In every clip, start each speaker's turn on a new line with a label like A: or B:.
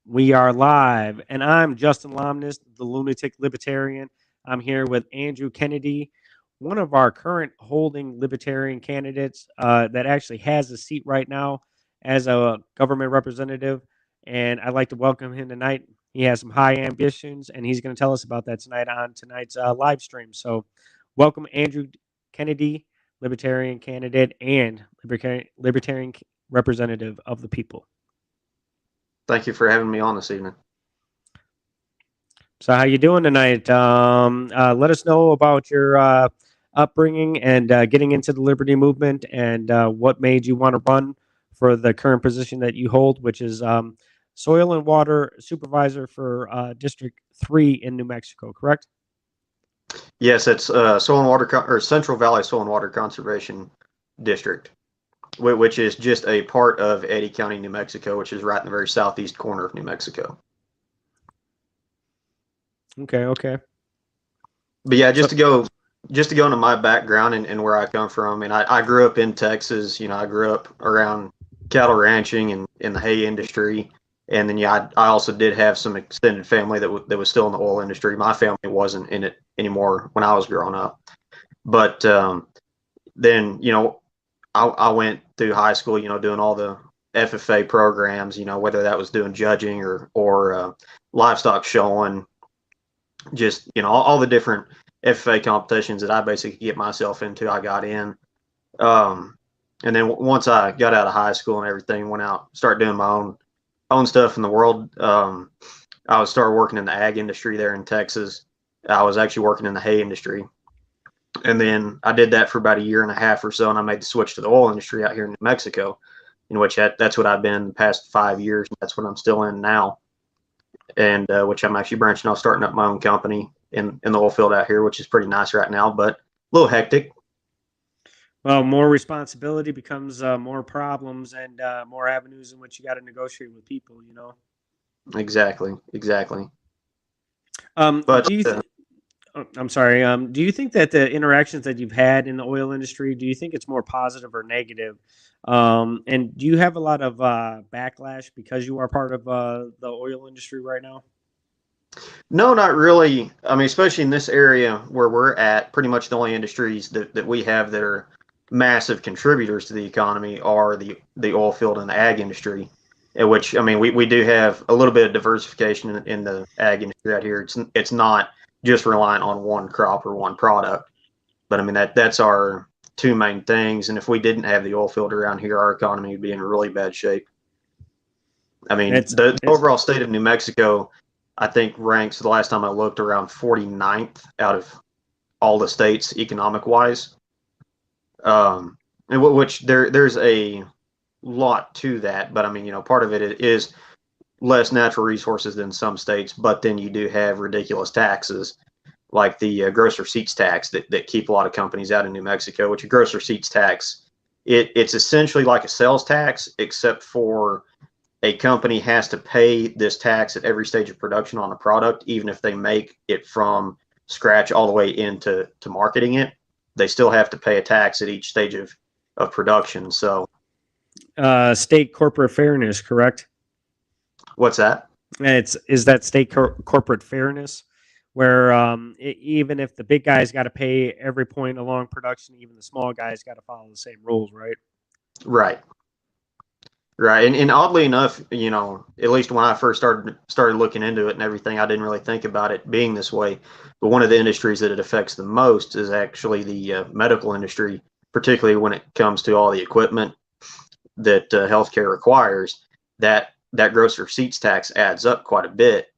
A: We are live, and I'm Justin Lomness, the Lunatic Libertarian. I'm here with Andrew Kennedy, one of our current holding Libertarian candidates that actually has a seat right now as a government representative. And I'd like to welcome him tonight. He has some high ambitions, and he's going to tell us about that tonight on tonight's live stream. So, welcome, Andrew Kennedy, Libertarian candidate and Libertarian representative of the people.
B: Thank you for having me on this evening.
A: So how you doing tonight? Let us know about your upbringing and getting into the Liberty Movement and what made you want to run for the current position that you hold, which is Soil and Water Supervisor for District 3 in New Mexico, correct?
B: Yes, it's Soil and Water or Central Valley Soil and Water Conservation District, which is just a part of Eddy County, New Mexico, which is right in the very southeast corner of New Mexico.
A: Okay.
B: But yeah, just to go into my background and where I come from, and I grew up in Texas. I grew up around cattle ranching and in the hay industry, and then I also did have some extended family that was still in the oil industry. My family wasn't in it anymore when I was growing up, but then I went through high school, doing all the FFA programs, whether that was doing judging or livestock showing, just, all the different FFA competitions that I basically get myself into, I got in. And then once I got out of high school and everything, went out, started doing my own stuff in the world. I started working in the ag industry there in Texas. I was actually working in the hay industry. And then I did that for about a year and a half or so, and I made the switch to the oil industry out here in New Mexico, in which that's what I've been the past 5 years. That's what I'm still in now, and which I'm actually branching off, starting up my own company in the oil field out here, which is pretty nice right now, but a little hectic.
A: Well, more responsibility becomes more problems and more avenues in which you got to negotiate with people,
B: Exactly.
A: But do you I'm sorry. Do you think that the interactions that you've had in the oil industry, do you think it's more positive or negative? And do you have a lot of backlash because you are part of the oil industry right now?
B: No, not really. I mean, especially in this area where we're at, pretty much the only industries that we have that are massive contributors to the economy are the oil field and the ag industry, in which, I mean, we do have a little bit of diversification in the ag industry out here. It's not just reliant on one crop or one product, but I mean, that's our two main things. And if we didn't have the oil field around here, our economy would be in really bad shape. I mean, the overall state of New Mexico, I think, ranks, the last time I looked, around 49th out of all the states economic wise. And which there's a lot to that, but I mean, part of it is less natural resources than some states, but then you do have ridiculous taxes like the gross receipts tax that keep a lot of companies out in New Mexico. Which a gross receipts tax, it's essentially like a sales tax, except for a company has to pay this tax at every stage of production on a product, even if they make it from scratch all the way into marketing it. They still have to pay a tax at each stage of production. So
A: state corporate fairness, correct?
B: What's that?
A: Is that state corporate fairness, where even if the big guys got to pay every point along production, even the small guys got to follow the same rules, right?
B: Right. And oddly enough, at least when I first started looking into it and everything, I didn't really think about it being this way. But one of the industries that it affects the most is actually the medical industry, particularly when it comes to all the equipment that healthcare requires. That gross receipts tax adds up quite a bit,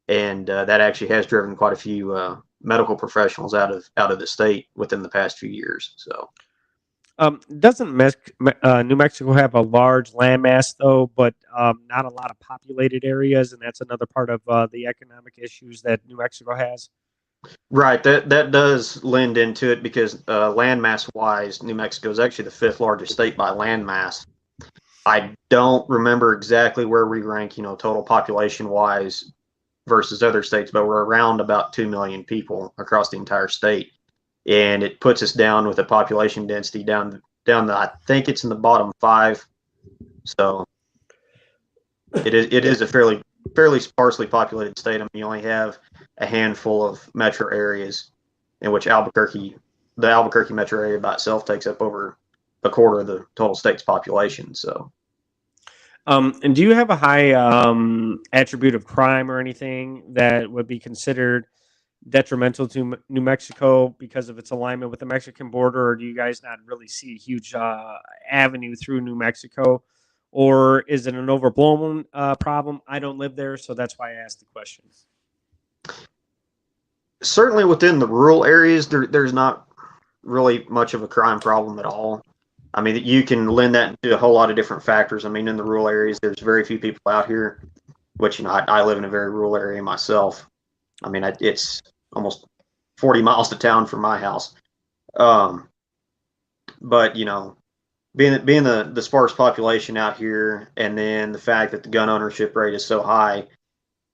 B: and that actually has driven quite a few medical professionals out of the state within the past few years. So,
A: doesn't New Mexico have a large landmass though, but not a lot of populated areas, and that's another part of the economic issues that New Mexico has?
B: right, that does lend into it, because landmass wise, New Mexico is actually the 5th largest state by landmass. I don't remember exactly where we rank, total population wise versus other states, but we're around about 2 million people across the entire state. And it puts us down with a population density down I think it's in the bottom 5. So it is a fairly fairly sparsely populated state. I mean, you only have a handful of metro areas in which the Albuquerque metro area by itself takes up over a quarter of the total state's population. So,
A: And do you have a high attribute of crime or anything that would be considered detrimental to New Mexico because of its alignment with the Mexican border, or do you guys not really see a huge avenue through New Mexico, or is it an overblown problem? I don't live there, so that's why I asked the question.
B: certainly within the rural areas, there's not really much of a crime problem at all. I mean, you can lend that to a whole lot of different factors. I mean, in the rural areas, there's very few people out here, which, I live in a very rural area myself. I mean, it's almost 40 miles to town from my house. Um, but, being the sparse population out here, and then the fact that the gun ownership rate is so high,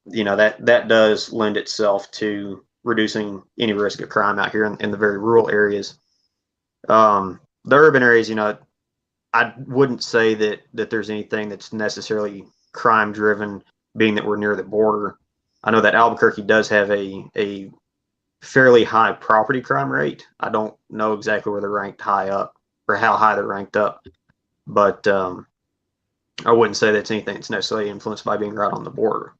B: that does lend itself to reducing any risk of crime out here in the very rural areas. The urban areas, I wouldn't say that there's anything that's necessarily crime driven, being that we're near the border. I know that Albuquerque does have a fairly high property crime rate. I don't know exactly where they're ranked high up or how high they're ranked up, but I wouldn't say that's anything that's necessarily influenced by being right on the border.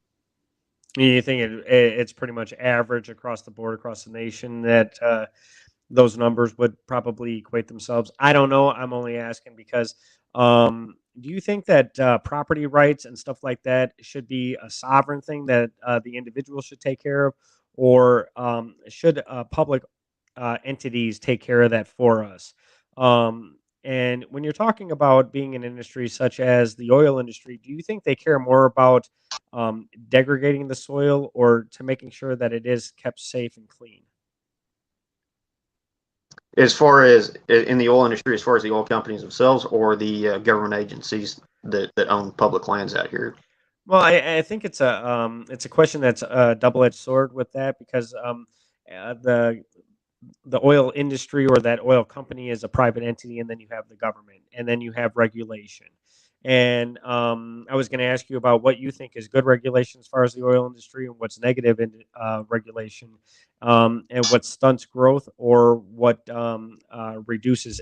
A: You think it's pretty much average across the board, across the nation, that those numbers would probably equate themselves? I don't know. I'm only asking because do you think that property rights and stuff like that should be a sovereign thing that the individual should take care of, or should public entities take care of that for us? And when you're talking about being in an industry such as the oil industry, do you think they care more about degrading the soil or to making sure that it is kept safe and clean?
B: As far as in the oil industry, as far as the oil companies themselves or the government agencies that own public lands out here.
A: Well, I think it's a question that's a double-edged sword with that because the oil industry or that oil company is a private entity, and then you have the government, and then you have regulation. And I was going to ask you about what you think is good regulation as far as the oil industry, and what's negative in regulation, and what stunts growth or what reduces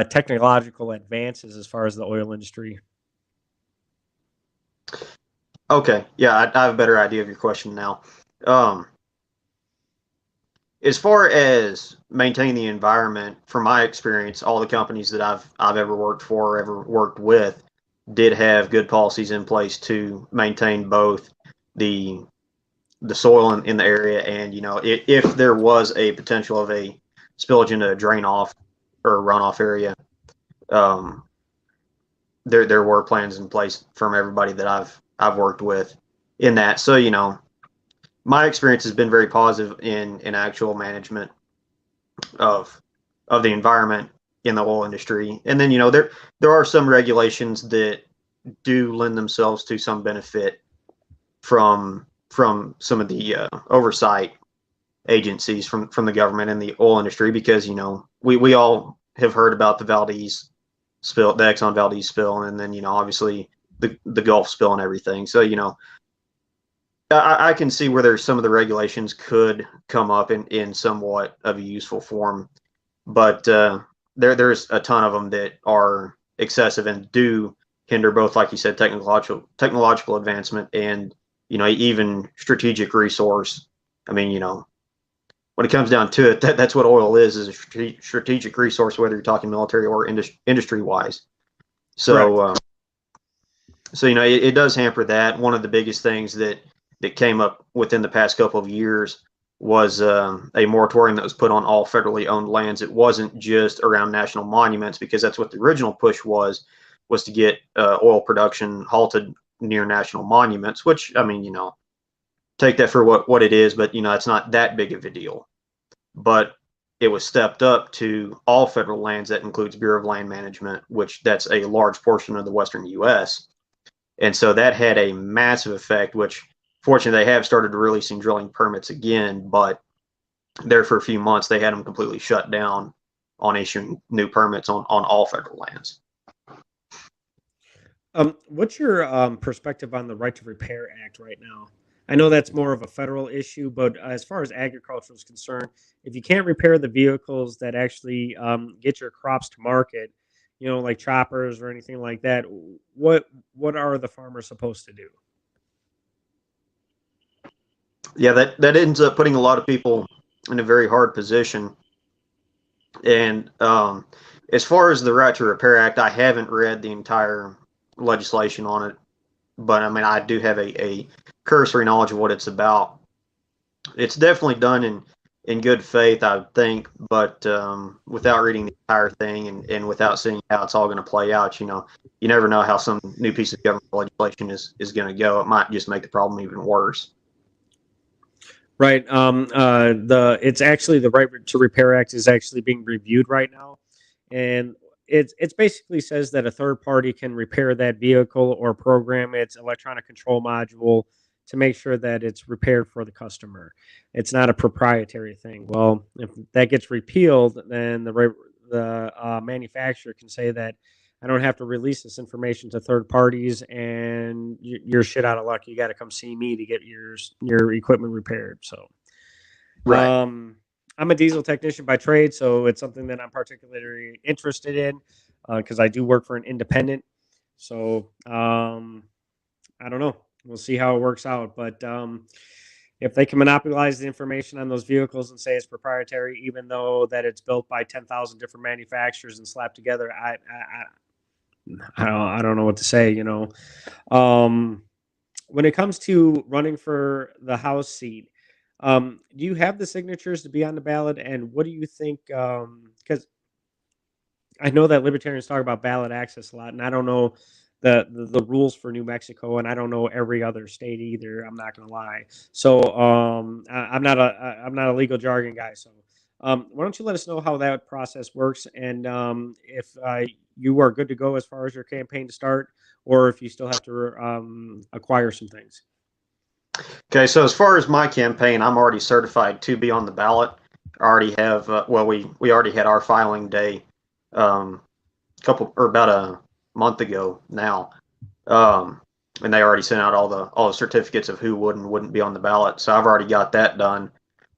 A: technological advances as far as the oil industry.
B: Okay, yeah, I have a better idea of your question now. Um, as far as maintaining the environment, from my experience, all the companies that I've ever worked for, or ever worked with, did have good policies in place to maintain both the soil in the area, and if there was a potential of a spillage into a drain off or a runoff area, um, there were plans in place from everybody that I've worked with in that. So my experience has been very positive in actual management of the environment in the oil industry. And then there are some regulations that do lend themselves to some benefit from some of the oversight agencies from the government and the oil industry, because we all have heard about the Valdez spill, the Exxon Valdez spill, and then obviously the Gulf spill and everything. So I can see where there's some of the regulations could come up in somewhat of a useful form, but there's a ton of them that are excessive and do hinder both, like you said, technological advancement and even strategic resource. I mean, when it comes down to it, that's what oil is a strategic resource, whether you're talking military or industry wise. So, it does hamper that. One of the biggest things that came up within the past couple of years was a moratorium that was put on all federally owned lands. It wasn't just around national monuments, because that's what the original push was to get oil production halted near national monuments, which, I mean, take that for what it is, but it's not that big of a deal. But it was stepped up to all federal lands. That includes Bureau of Land Management, which that's a large portion of the western U.S. And so that had a massive effect, which fortunately they have started releasing drilling permits again, but there for a few months they had them completely shut down on issuing new permits on all federal lands.
A: What's your perspective on the Right to Repair Act right now? I know that's more of a federal issue, but as far as agriculture is concerned, if you can't repair the vehicles that actually get your crops to market, like choppers or anything like that, what are the farmers supposed to do?
B: Yeah, that ends up putting a lot of people in a very hard position. And as far as the Right to Repair Act, I haven't read the entire legislation on it, but I mean, I do have a cursory knowledge of what it's about. It's definitely done in good faith, I would think, but without reading the entire thing and without seeing how it's all going to play out, you never know how some new piece of government legislation is going to go. It might just make the problem even worse.
A: Right. It's actually the Right to Repair Act is actually being reviewed right now, and it's basically says that a third party can repair that vehicle or program its electronic control module to make sure that it's repaired for the customer. It's not a proprietary thing. Well, if that gets repealed, then the manufacturer can say that I don't have to release this information to third parties, and you're shit out of luck. You got to come see me to get your equipment repaired. So,
B: Right.
A: I'm a diesel technician by trade, so it's something that I'm particularly interested in because I do work for an independent. So, I don't know. We'll see how it works out, but if they can monopolize the information on those vehicles and say it's proprietary, even though that it's built by 10,000 different manufacturers and slapped together, I don't know what to say. Um, when it comes to running for the House seat, do you have the signatures to be on the ballot? And what do you think? Because I know that libertarians talk about ballot access a lot, and I don't know the rules for New Mexico, and I don't know every other state either. I'm not gonna lie. So I'm not a legal jargon guy. So why don't you let us know how that process works, and if you are good to go as far as your campaign to start, or if you still have to acquire some things.
B: Okay, so as far as my campaign, I'm already certified to be on the ballot. I already have, well, we already had our filing day about a month ago now, and they already sent out all the certificates of who would and wouldn't be on the ballot. So I've already got that done.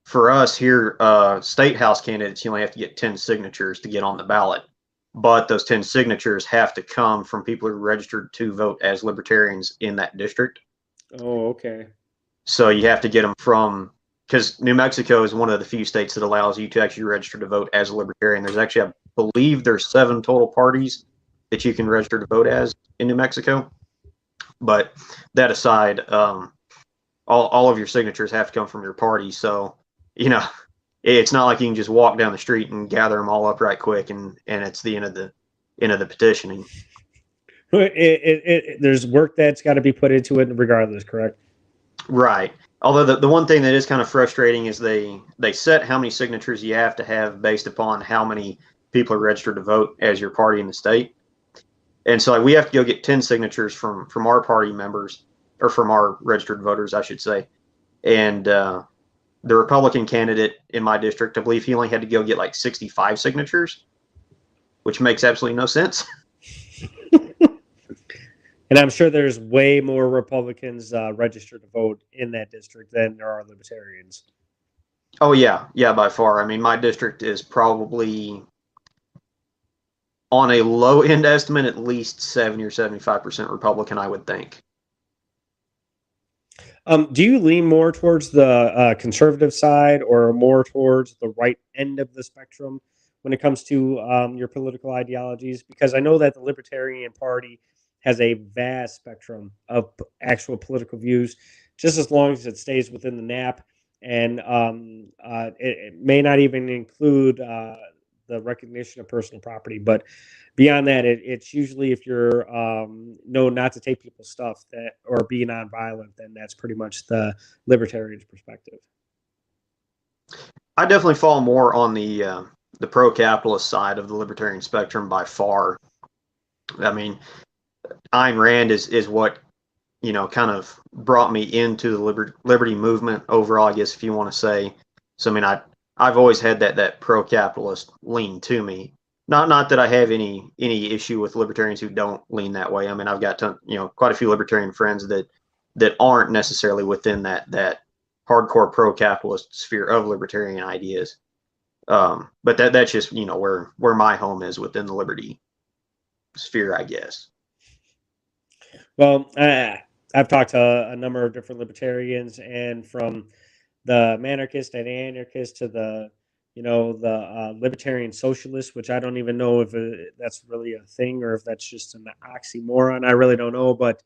B: For us here, state house candidates, you only have to get 10 signatures to get on the ballot, but those 10 signatures have to come from people who are registered to vote as libertarians in that district.
A: Oh, okay.
B: So you have to get them from, because New Mexico is one of the few states that allows you to actually register to vote as a libertarian. There's actually, I believe there's 7 total parties that you can register to vote as in New Mexico. But that aside, all of your signatures have to come from your party. So, it's not like you can just walk down the street and gather them all up right quick and it's the end of the petitioning.
A: There's work that's got to be put into it regardless, correct?
B: Right. Although the one thing that is kind of frustrating is they set how many signatures you have to have based upon how many people are registered to vote as your party in the state. And so we have to go get 10 signatures from our party members, or from our registered voters, I should say. And the Republican candidate in my district, I believe he only had to go get like 65 signatures, which makes absolutely no sense.
A: And I'm sure there's way more Republicans registered to vote in that district than there are Libertarians.
B: Oh, yeah. Yeah, by far. I mean, my district is probably, on a low end estimate, at least 70 or 75% Republican, I would think.
A: Do you lean more towards the conservative side or more towards the right end of the spectrum when it comes to your political ideologies? Because I know that the Libertarian Party has a vast spectrum of actual political views, just as long as it stays within the NAP. And it may not even include the recognition of personal property. But beyond that, it's usually if you're know not to take people's stuff that or be nonviolent, then that's pretty much the libertarian's perspective.
B: I definitely fall more on the pro-capitalist side of the libertarian spectrum by far. I mean, Ayn Rand is what kind of brought me into the liberty movement overall, I guess, if you want to say. So I mean, I've always had that pro-capitalist lean to me. Not that I have any issue with libertarians who don't lean that way. I mean, I've got quite a few libertarian friends that aren't necessarily within that hardcore pro-capitalist sphere of libertarian ideas. But that's just where my home is within the liberty sphere, I guess.
A: Well, I've talked to a number of different libertarians, and from the manarchist and anarchist to the libertarian socialist, which I don't even know if that's really a thing or if that's just an oxymoron. I really don't know, but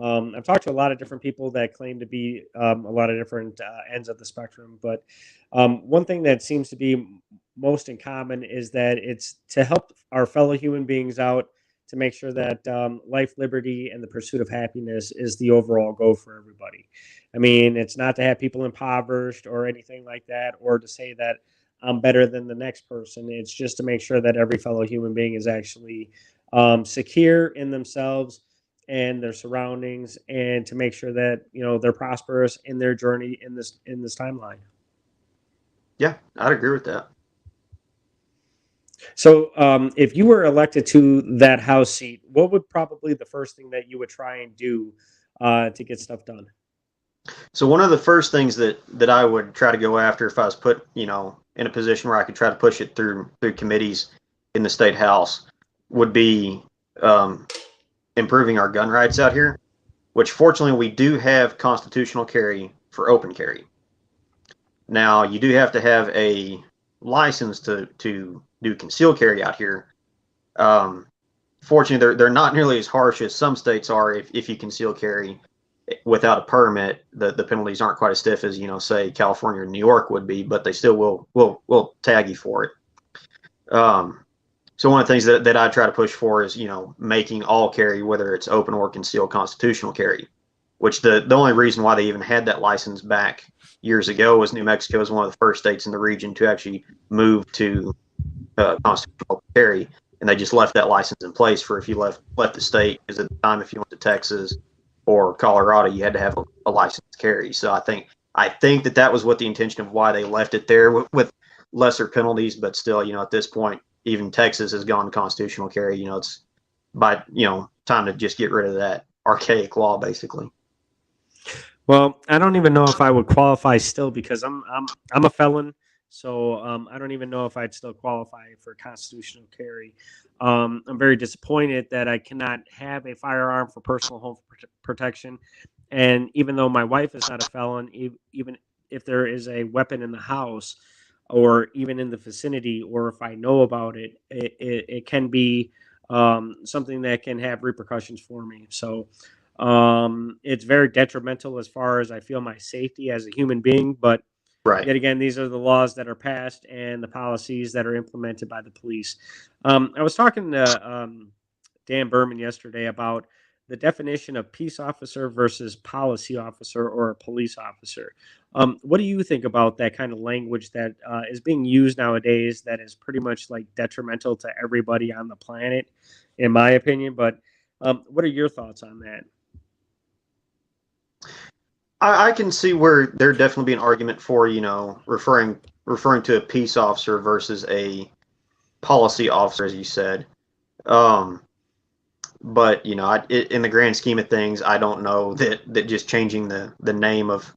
A: I've talked to a lot of different people that claim to be a lot of different ends of the spectrum. But one thing that seems to be most in common is that it's to help our fellow human beings out, to make sure that life, liberty, and the pursuit of happiness is the overall goal for everybody. I mean, it's not to have people impoverished or anything like that, or to say that I'm better than the next person. It's just to make sure that every fellow human being is actually secure in themselves and their surroundings, and to make sure that they're prosperous in their journey in this timeline.
B: Yeah, I'd agree with that.
A: So, if you were elected to that House seat, what would probably the first thing that you would try and do to get stuff done?
B: So one of the first things that I would try to go after if I was put, in a position where I could try to push it through committees in the state house would be improving our gun rights out here, which fortunately we do have constitutional carry for open carry. Now you do have to have a license to do concealed carry out here. Fortunately, they're not nearly as harsh as some states are. If you conceal carry without a permit, the penalties aren't quite as stiff as say California or New York would be, but they still will tag you for it. So one of the things that I try to push for is making all carry, whether it's open or concealed, constitutional carry. Which the only reason why they even had that license back years ago was New Mexico was one of the first states in the region to actually move to constitutional carry, and they just left that license in place for if you left the state, because at the time if you went to Texas or Colorado, you had to have a license to carry. So I think that was what the intention of why they left it there with lesser penalties, but still, at this point, even Texas has gone to constitutional carry. It's by time to just get rid of that archaic law, basically.
A: Well, I don't even know if I would qualify still, because I'm a felon, so I don't even know if I'd still qualify for constitutional carry. I'm very disappointed that I cannot have a firearm for personal home protection, and even though my wife is not a felon, even if there is a weapon in the house or even in the vicinity, or if I know about it, it can be something that can have repercussions for me. So it's very detrimental as far as I feel my safety as a human being. But
B: Right.
A: yet again, these are the laws that are passed and the policies that are implemented by the police. I was talking to Dan Berman yesterday about the definition of peace officer versus policy officer or a police officer. What do you think about that kind of language that is being used nowadays, that is pretty much like detrimental to everybody on the planet, in my opinion? But what are your thoughts on that?
B: I can see where there definitely be an argument for referring to a peace officer versus a policy officer, as you said. But in the grand scheme of things, I don't know that just changing the name of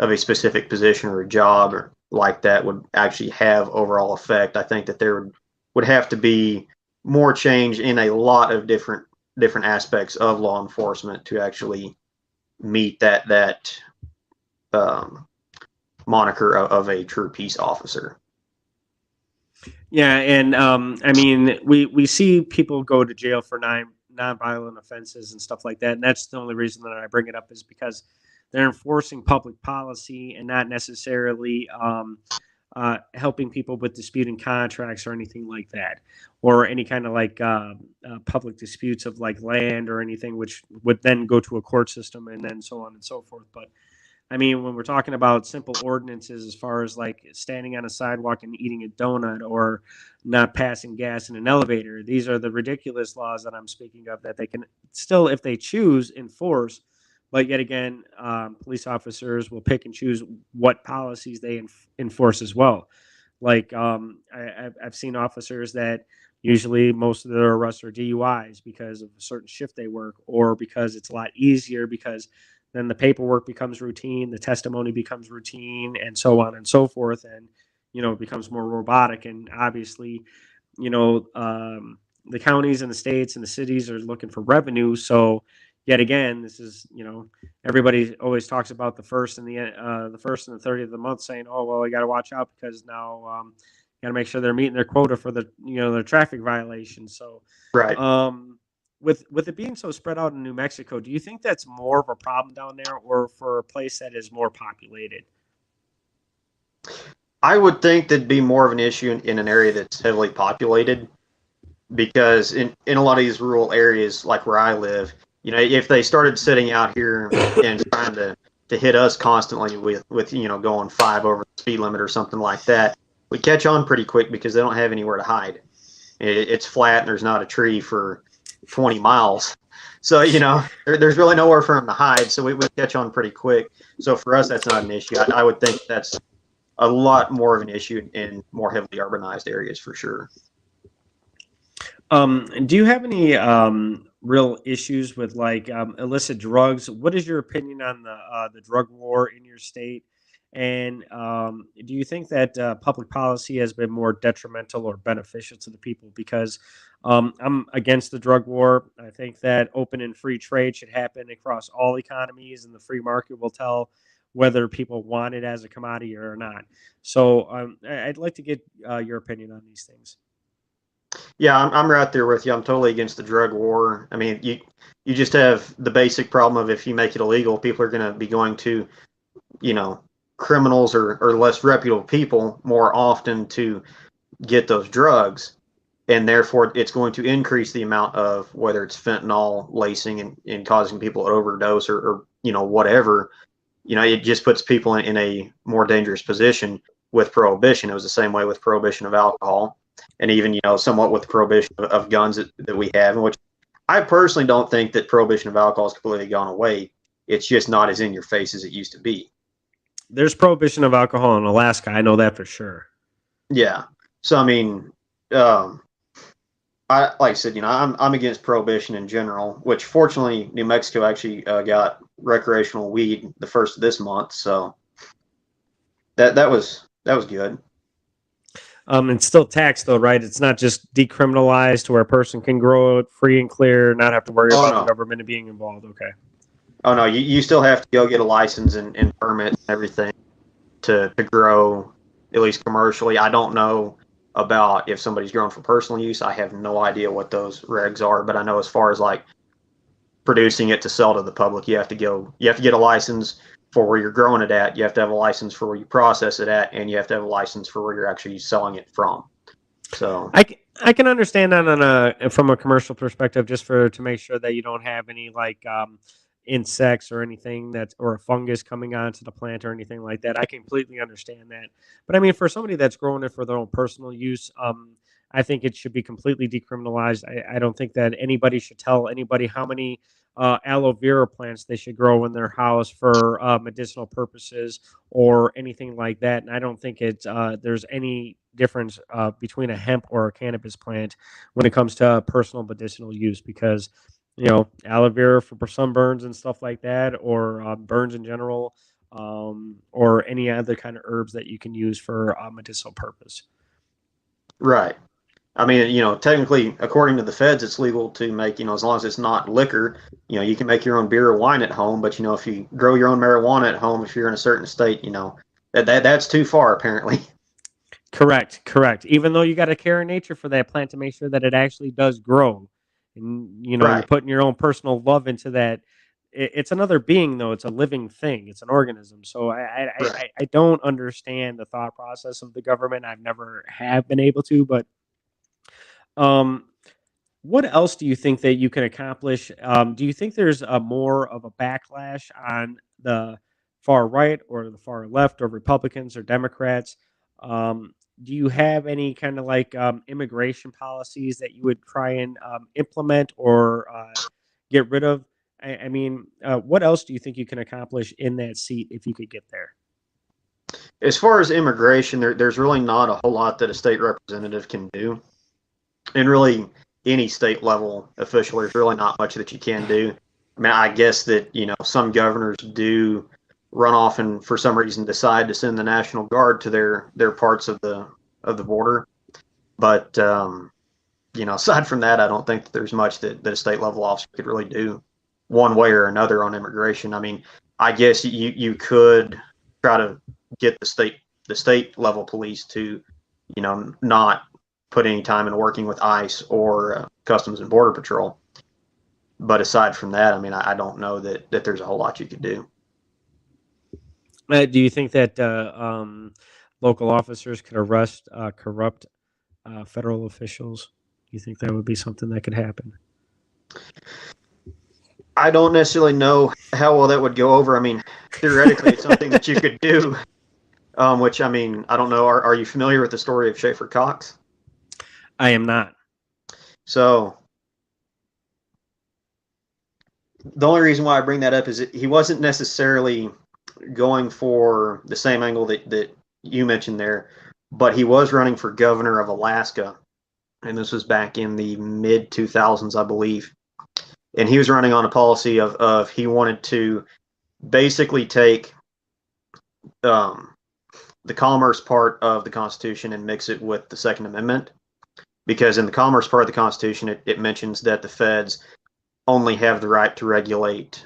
B: a specific position or a job or like that would actually have overall effect. I think that there would have to be more change in a lot of different aspects of law enforcement to actually meet that moniker of a true peace officer.
A: Yeah, and I mean, we see people go to jail for nonviolent offenses and stuff like that, and that's the only reason that I bring it up, is because they're enforcing public policy and not necessarily helping people with disputing contracts or anything like that, or any kind of like public disputes of like land or anything, which would then go to a court system and then so on and so forth. But I mean, when we're talking about simple ordinances, as far as like standing on a sidewalk and eating a donut or not passing gas in an elevator, these are the ridiculous laws that I'm speaking of, that they can still, if they choose, enforce. But yet again, police officers will pick and choose what policies they enforce as well. Like I've seen officers that Usually, most of their arrests are DUIs because of a certain shift they work, or because it's a lot easier because then the paperwork becomes routine, the testimony becomes routine, and so on and so forth, and it becomes more robotic. And obviously, you know, um, the counties and the states and the cities are looking for revenue. So, yet again, this is everybody always talks about the first and the 30th of the month, saying, "Oh well, you got to watch out because now got to make sure they're meeting their quota for the their traffic violations." So,
B: Right.
A: with it being so spread out in New Mexico, do you think that's more of a problem down there, or for a place that is more populated?
B: I would think that'd be more of an issue in an area that's heavily populated, because in a lot of these rural areas, like where I live, if they started sitting out here and trying to hit us constantly with going 5 over the speed limit or something like that, we catch on pretty quick because they don't have anywhere to hide. It's flat and there's not a tree for 20 miles. So, there's really nowhere for them to hide. So we catch on pretty quick. So for us, that's not an issue. I would think that's a lot more of an issue in more heavily urbanized areas for sure.
A: Do you have any real issues with like illicit drugs? What is your opinion on the drug war in your state? And do you think that public policy has been more detrimental or beneficial to the people? Because I'm against the drug war. I think that open and free trade should happen across all economies, and the free market will tell whether people want it as a commodity or not. So I'd like to get your opinion on these things.
B: Yeah, I'm right there with you. I'm totally against the drug war. I mean, you just have the basic problem of, if you make it illegal, people are going to be going to, you know, criminals or less reputable people more often to get those drugs. And therefore, it's going to increase the amount of, whether it's fentanyl lacing and causing people to overdose or whatever. It just puts people in a more dangerous position with prohibition. It was the same way with prohibition of alcohol, and even somewhat with prohibition of guns that we have, in which I personally don't think that prohibition of alcohol has completely gone away. It's just not as in your face as it used to be.
A: There's prohibition of alcohol in Alaska. I know that for sure.
B: Yeah. So I mean, um, I like I said, I'm against prohibition in general. Which fortunately, New Mexico actually got recreational weed the first of this month, so that was good.
A: It's still taxed though, right? It's not just decriminalized to where a person can grow it free and clear, not have to worry
B: Oh
A: about the
B: no,
A: government being involved. Okay.
B: oh no, you still have to go get a license and permit and everything to grow, at least commercially. I don't know about if somebody's growing for personal use. I have no idea what those regs are, but I know as far as like producing it to sell to the public, you have to get a license for where you're growing it at. You have to have a license for where you process it at, and you have to have a license for where you're actually selling it from. So
A: I can understand that on from a commercial perspective, just to make sure that you don't have any like insects or anything or a fungus coming onto the plant or anything like that. I completely understand that. But I mean, for somebody that's growing it for their own personal use, I think it should be completely decriminalized. I don't think that anybody should tell anybody how many aloe vera plants they should grow in their house for medicinal purposes or anything like that. And I don't think there's any difference between a hemp or a cannabis plant when it comes to personal medicinal use, because aloe vera for sunburns and stuff like that, or burns in general, or any other kind of herbs that you can use for a medicinal purpose.
B: right. I mean, technically, according to the feds, it's legal to make, as long as it's not liquor, you can make your own beer or wine at home. But, if you grow your own marijuana at home, if you're in a certain state, that's too far, apparently.
A: Correct. Even though you got to care in nature for that plant to make sure that it actually does grow, and you're
B: Right,
A: putting your own personal love into that. It's another being, though. It's a living thing. It's an organism. So
B: right.
A: I don't understand the thought process of the government. I've never have been able to, but um, what else do you think that you can accomplish? Do you think there's a more of a backlash on the far right or the far left, or Republicans or Democrats? Do you have any kind of like immigration policies that you would try and implement or get rid of? I mean, what else do you think you can accomplish in that seat if you could get there?
B: As far as immigration, there's really not a whole lot that a state representative can do. and really any state level official, there's really not much that you can do. I mean, I guess that, some governors do run off and for some reason decide to send the National Guard to their parts of the border. But aside from that, I don't think that there's much that a state level officer could really do one way or another on immigration. I mean, I guess you could try to get the state level police to, not put any time in working with ICE or Customs and Border Patrol. But aside from that, I mean, I don't know that there's a whole lot you could do.
A: Do you think that local officers could arrest corrupt federal officials? Do you think that would be something that could happen?
B: I don't necessarily know how well that would go over. I mean, theoretically, it's something that you could do. Which, I mean, I don't know. Are you familiar with the story of Schaefer Cox?
A: I am not.
B: So the only reason why I bring that up is that he wasn't necessarily going for the same angle that you mentioned there, but he was running for governor of Alaska, and this was back in the mid 2000s, I believe. And he was running on a policy of he wanted to basically take the commerce part of the Constitution and mix it with the Second Amendment, because in the commerce part of the Constitution, it mentions that the feds only have the right to regulate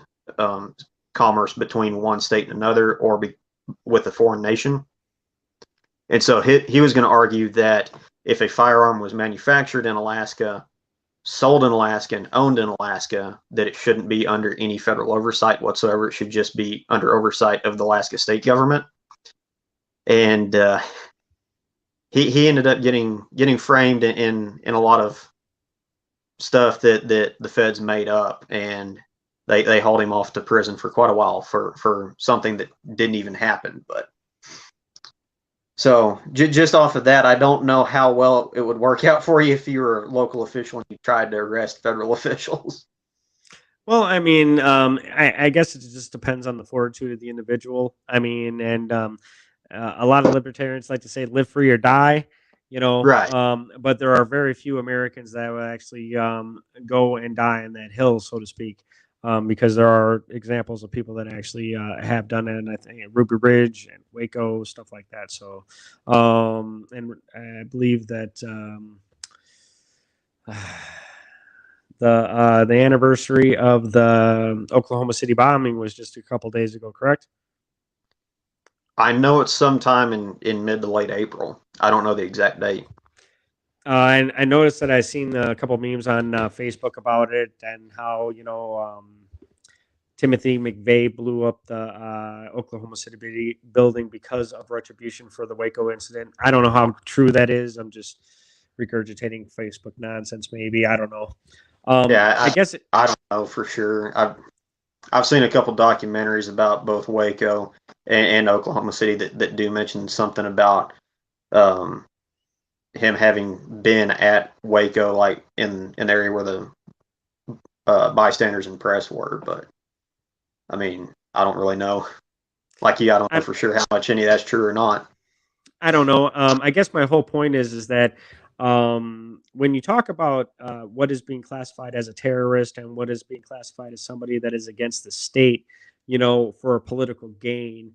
B: commerce between one state and another, or with a foreign nation. And so he was going to argue that if a firearm was manufactured in Alaska, sold in Alaska, and owned in Alaska, that it shouldn't be under any federal oversight whatsoever. It should just be under oversight of the Alaska state government. And he ended up getting framed in a lot of stuff that the feds made up, and they hauled him off to prison for quite a while for something that didn't even happen. But so just off of that, I don't know how well it would work out for you if you were a local official and you tried to arrest federal officials.
A: Well, I mean, I guess it just depends on the fortitude of the individual. I mean, and a lot of libertarians like to say live free or die,
B: Right.
A: But there are very few Americans that will actually go and die on that hill, so to speak, because there are examples of people that actually have done it, and I think Ruby Ridge and Waco, stuff like that. So, and I believe that the anniversary of the Oklahoma City bombing was just a couple days ago, correct?
B: I know it's sometime in mid to late April. I don't know the exact date.
A: And I noticed that I seen a couple memes on Facebook about it, and how Timothy McVeigh blew up the Oklahoma City building because of retribution for the Waco incident. I don't know how true that is. I'm just regurgitating Facebook nonsense. Maybe, I don't know.
B: Yeah,
A: I guess
B: I don't know for sure. I've seen a couple documentaries about both Waco and Oklahoma City that do mention something about him having been at Waco, like in an area where the bystanders and press were. But I mean, I don't really know. Like you, I don't know for sure how much any of that's true or not.
A: I don't know. I guess my whole point is that when you talk about what is being classified as a terrorist and what is being classified as somebody that is against the state, for political gain,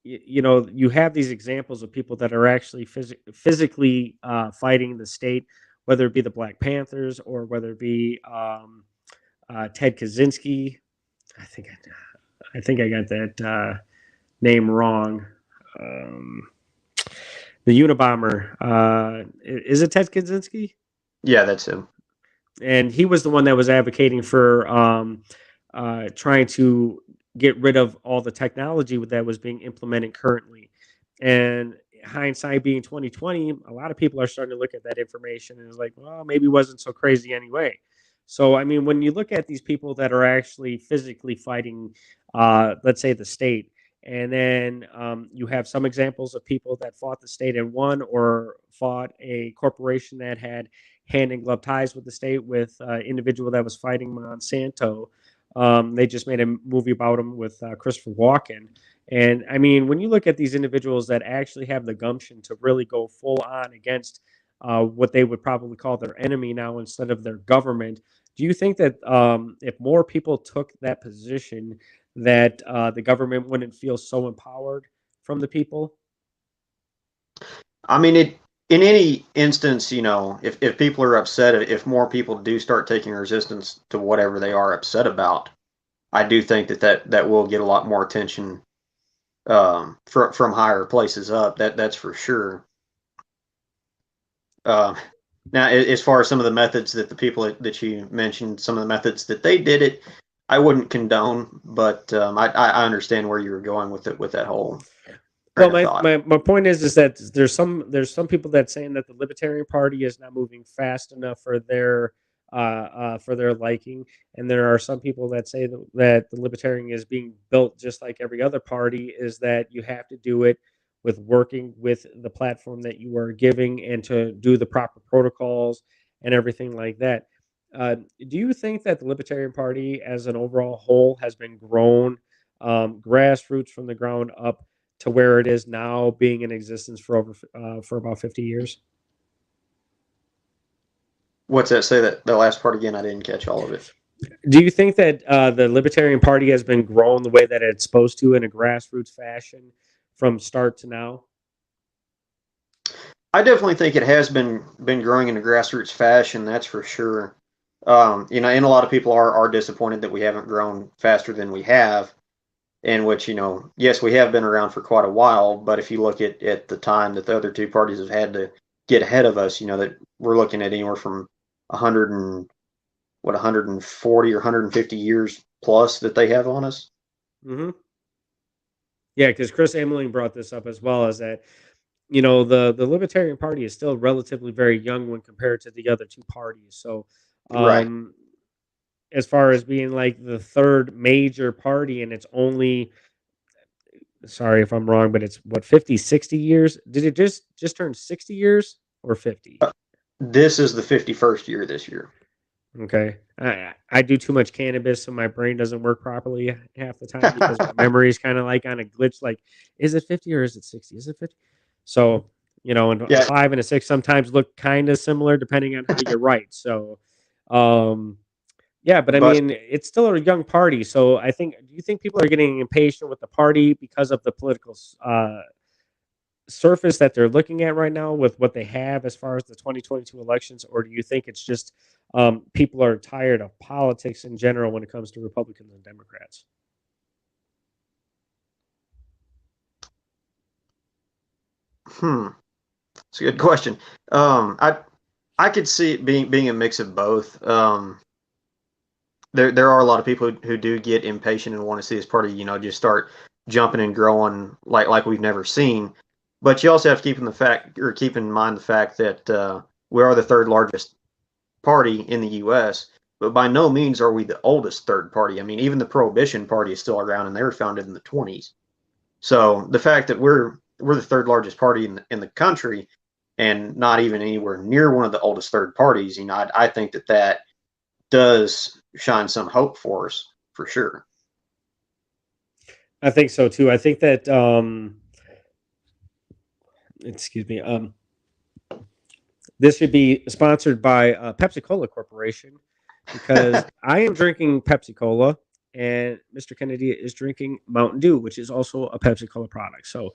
A: you have these examples of people that are actually physically fighting the state, whether it be the Black Panthers or whether it be Ted Kaczynski. I think I got that name wrong. The Unabomber. Is it Ted Kaczynski?
B: Yeah, that's him.
A: And he was the one that was advocating for trying to get rid of all the technology that was being implemented currently. And hindsight being 2020, a lot of people are starting to look at that information and it's like, well, maybe it wasn't so crazy anyway. So, I mean, when you look at these people that are actually physically fighting, let's say the state, and then you have some examples of people that fought the state and won, or fought a corporation that had hand and glove ties with the state, with individual that was fighting Monsanto. They just made a movie about him with Christopher Walken. And I mean, when you look at these individuals that actually have the gumption to really go full on against what they would probably call their enemy now instead of their government. Do you think that if more people took that position, that the government wouldn't feel so empowered from the people?
B: I mean, in any instance, if people are upset, if more people do start taking resistance to whatever they are upset about, I do think that will get a lot more attention from higher places up. That's for sure. Uh, Now, as far as some of the methods that the people that you mentioned, some of the methods that they did it, I wouldn't condone, but I understand where you were going with it with that whole
A: Well,
B: train of thought.
A: my point is that there's some people that saying that the Libertarian Party is not moving fast enough for their liking, and there are some people that say that the Libertarian is being built just like every other party. Is that you have to do it with working with the platform that you are giving and to do the proper protocols and everything like that. Do you think that the Libertarian Party, as an overall whole, has been grown grassroots from the ground up to where it is now, being in existence for about 50 years?
B: What's that? Say that the last part again. I didn't catch all of it.
A: Do you think that the Libertarian Party has been grown the way that it's supposed to in a grassroots fashion from start to now?
B: I definitely think it has been growing in a grassroots fashion. That's for sure. And a lot of people are disappointed that we haven't grown faster than we have. In which, yes, we have been around for quite a while, but if you look at the time that the other two parties have had to get ahead of us, that we're looking at anywhere from 100 and 140 or 150 years plus that they have on us.
A: Hmm. Yeah, because Chris Ameling brought this up as well, as that the Libertarian Party is still relatively very young when compared to the other two parties. So,
B: Right.
A: um, as far as being like the third major party, and it's only, sorry if I'm wrong, but it's what, 50, 60 years? Did it just turn 60 years or 50?
B: This is the 51st year this year.
A: Okay. I do too much cannabis, so my brain doesn't work properly half the time because my memory is kind of like on a glitch. Like, is it 50 or is it 60? Is it 50? So, and a
B: Yeah,
A: 5 and a 6 sometimes look kind of similar depending on how you write. So, um, yeah, but I
B: but
A: mean, it's still a young party. So I think, do you think people are getting impatient with the party because of the political surface that they're looking at right now with what they have as far as the 2022 elections, or do you think it's just people are tired of politics in general when it comes to Republicans and Democrats?
B: it's a good question. I could see it being a mix of both. There are a lot of people who do get impatient and want to see this party, just start jumping and growing like we've never seen. But you also have to keep in mind the fact that we are the third largest party in the U.S., but by no means are we the oldest third party. I mean, even the Prohibition Party is still around, and they were founded in the 20s. So the fact that we're the third largest party in the country, and not even anywhere near one of the oldest third parties, I think that does shine some hope for us for sure.
A: I think so too. I think that excuse me, this should be sponsored by Pepsi Cola Corporation, because I am drinking Pepsi Cola and Mr. Kennedy is drinking Mountain Dew, which is also a Pepsi Cola product. So,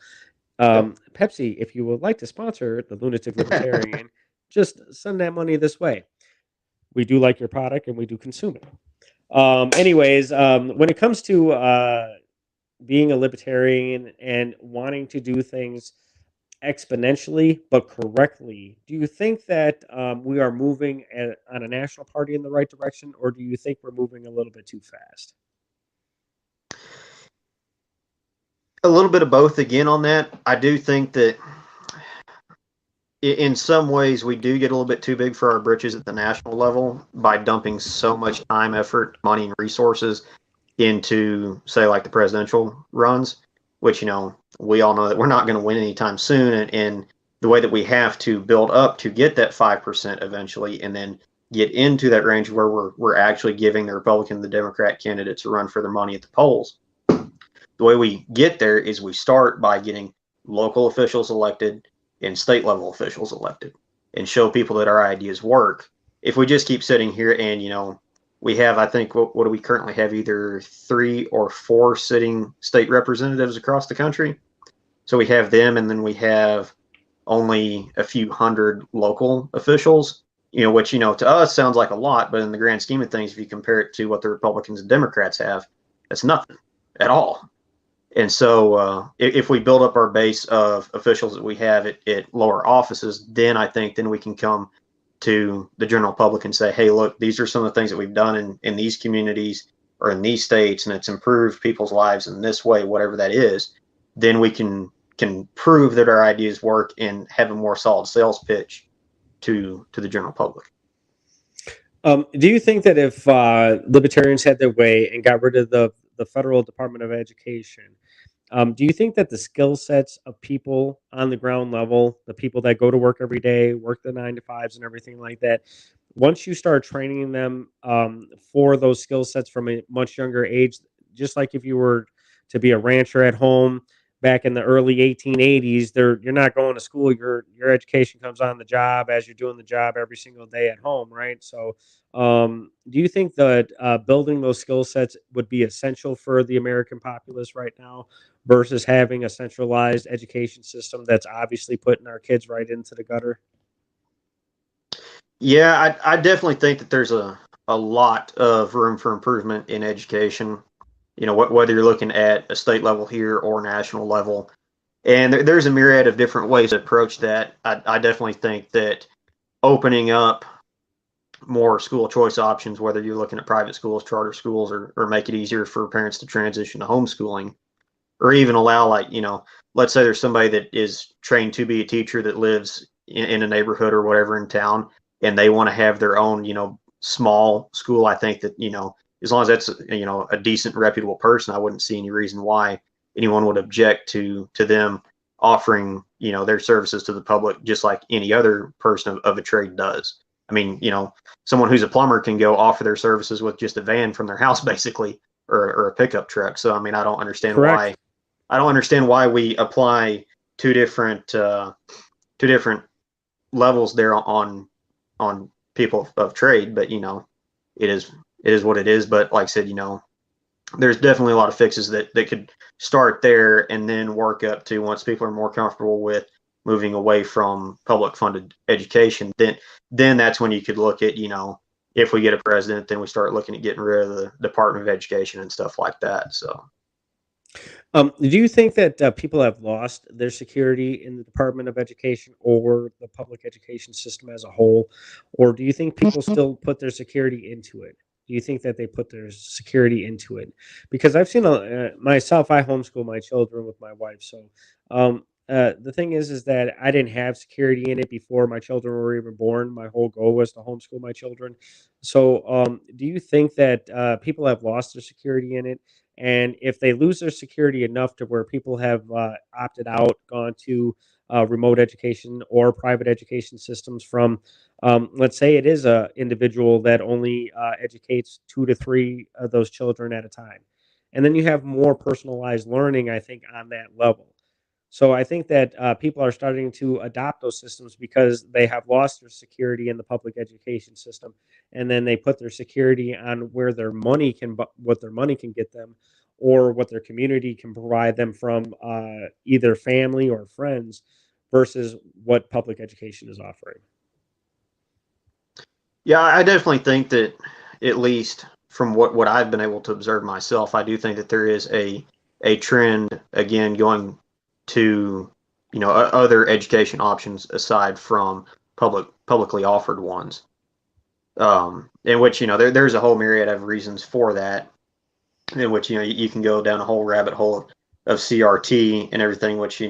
B: Yep.
A: Pepsi, if you would like to sponsor the Lunatic Libertarian, just send that money this way. We do like your product and we do consume it. Anyways, when it comes to being a libertarian and wanting to do things exponentially but correctly, do you think that we are moving on a national party in the right direction, or do you think we're moving a little bit too fast?
B: A little bit of both again on that. I do think that in some ways we do get a little bit too big for our britches at the national level by dumping so much time, effort, money, and resources into, say, like the presidential runs, which, we all know that we're not going to win anytime soon. And the way that we have to build up to get that 5% eventually, and then get into that range where we're actually giving the Republican, the Democrat candidates a run for their money at the polls. The way we get there is we start by getting local officials elected and state level officials elected. and show people that our ideas work. If we just keep sitting here and, we have, I think, what do we currently have? Either 3 or 4 sitting state representatives across the country. So we have them, and then we have only a few hundred local officials, which, to us sounds like a lot, but in the grand scheme of things, if you compare it to what the Republicans and Democrats have, that's nothing at all. And so if we build up our base of officials that we have at lower offices, then I think then we can come to the general public and say, hey, look, these are some of the things that we've done in these communities or in these states, and it's improved people's lives in this way, whatever that is. Then we can prove that our ideas work and have a more solid sales pitch to the general public.
A: Do you think that if libertarians had their way and got rid of the federal Department of Education, do you think that the skill sets of people on the ground level, the people that go to work every day, work the 9 to 5s and everything like that, once you start training them for those skill sets from a much younger age, just like if you were to be a rancher at home back in the early 1880s, you're not going to school. Your education comes on the job as you're doing the job every single day at home, right? So, do you think that building those skill sets would be essential for the American populace right now versus having a centralized education system that's obviously putting our kids right into the gutter?
B: Yeah, I definitely think that there's a lot of room for improvement in education. Whether you're looking at a state level here or national level, and there's a myriad of different ways to approach that. I definitely think that opening up more school choice options, whether you're looking at private schools, charter schools, or make it easier for parents to transition to homeschooling, or even allow, like, let's say there's somebody that is trained to be a teacher that lives in a neighborhood or whatever in town, and they want to have their own, small school. I think that, as long as that's, a decent, reputable person, I wouldn't see any reason why anyone would object to them offering, their services to the public, just like any other person of a trade does. I mean, someone who's a plumber can go offer their services with just a van from their house, basically, or a pickup truck. So, I mean, I don't understand
A: Correct.
B: why we apply two different levels there on people of trade. But it is what it is. But like I said, there's definitely a lot of fixes that could start there and then work up to, once people are more comfortable with moving away from public funded education, then that's when you could look at, if we get a president, then we start looking at getting rid of the Department of Education and stuff like that. So
A: Do you think that people have lost their security in the Department of Education or the public education system as a whole, or do you think people still put their security into it? Do you think that they put their security into it? Because I've seen myself, I homeschool my children with my wife. So the thing is that I didn't have security in it before my children were even born. My whole goal was to homeschool my children. So do you think that people have lost their security in it? And if they lose their security enough to where people have opted out, gone to remote education or private education systems from, let's say it is a individual that only educates 2 to 3 of those children at a time, and then you have more personalized learning, I think, on that level. So I think that people are starting to adopt those systems because they have lost their security in the public education system, and then they put their security on where their money can, what their money can get them, or what their community can provide them from either family or friends, versus what public education is offering.
B: yeah, I definitely think that, at least from what I've been able to observe myself, I do think that there is a trend again going to, other education options aside from publicly offered ones. In which, there's a whole myriad of reasons for that, in which, you can go down a whole rabbit hole of CRT and everything, which,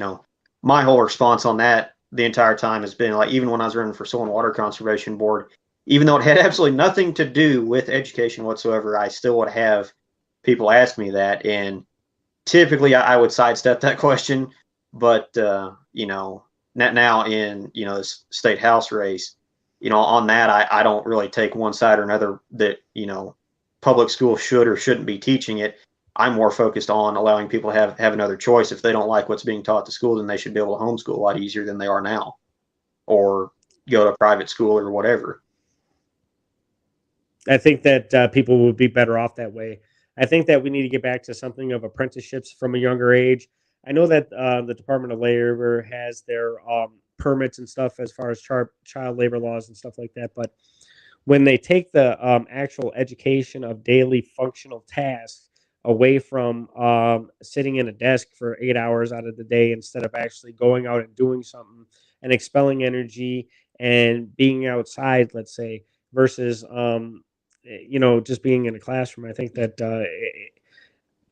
B: my whole response on that the entire time has been, like, even when I was running for Soil and Water Conservation Board, even though it had absolutely nothing to do with education whatsoever, I still would have people ask me that. And typically I would sidestep that question. But, now in, this state house race, on that, I don't really take one side or another that, public schools should or shouldn't be teaching it. I'm more focused on allowing people to have another choice. If they don't like what's being taught at the school, then they should be able to homeschool a lot easier than they are now, or go to private school or whatever.
A: I think that people would be better off that way. I think that we need to get back to something of apprenticeships from a younger age. I know that the Department of Labor has their permits and stuff as far as child labor laws and stuff like that. But when they take the actual education of daily functional tasks away from sitting in a desk for 8 hours out of the day instead of actually going out and doing something and expelling energy and being outside, let's say, versus just being in a classroom. I think that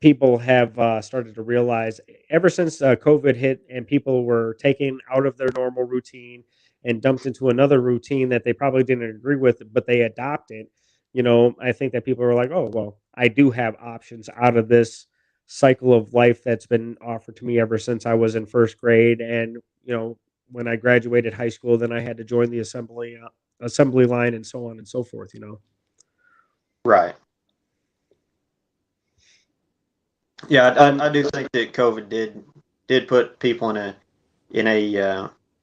A: people have started to realize ever since COVID hit and people were taken out of their normal routine and dumped into another routine that they probably didn't agree with, but they adopted. I think that people are like, oh, well, I do have options out of this cycle of life that's been offered to me ever since I was in first grade. And, when I graduated high school, then I had to join the assembly line and so on and so forth.
B: Right. Yeah, I do think that COVID did put people in a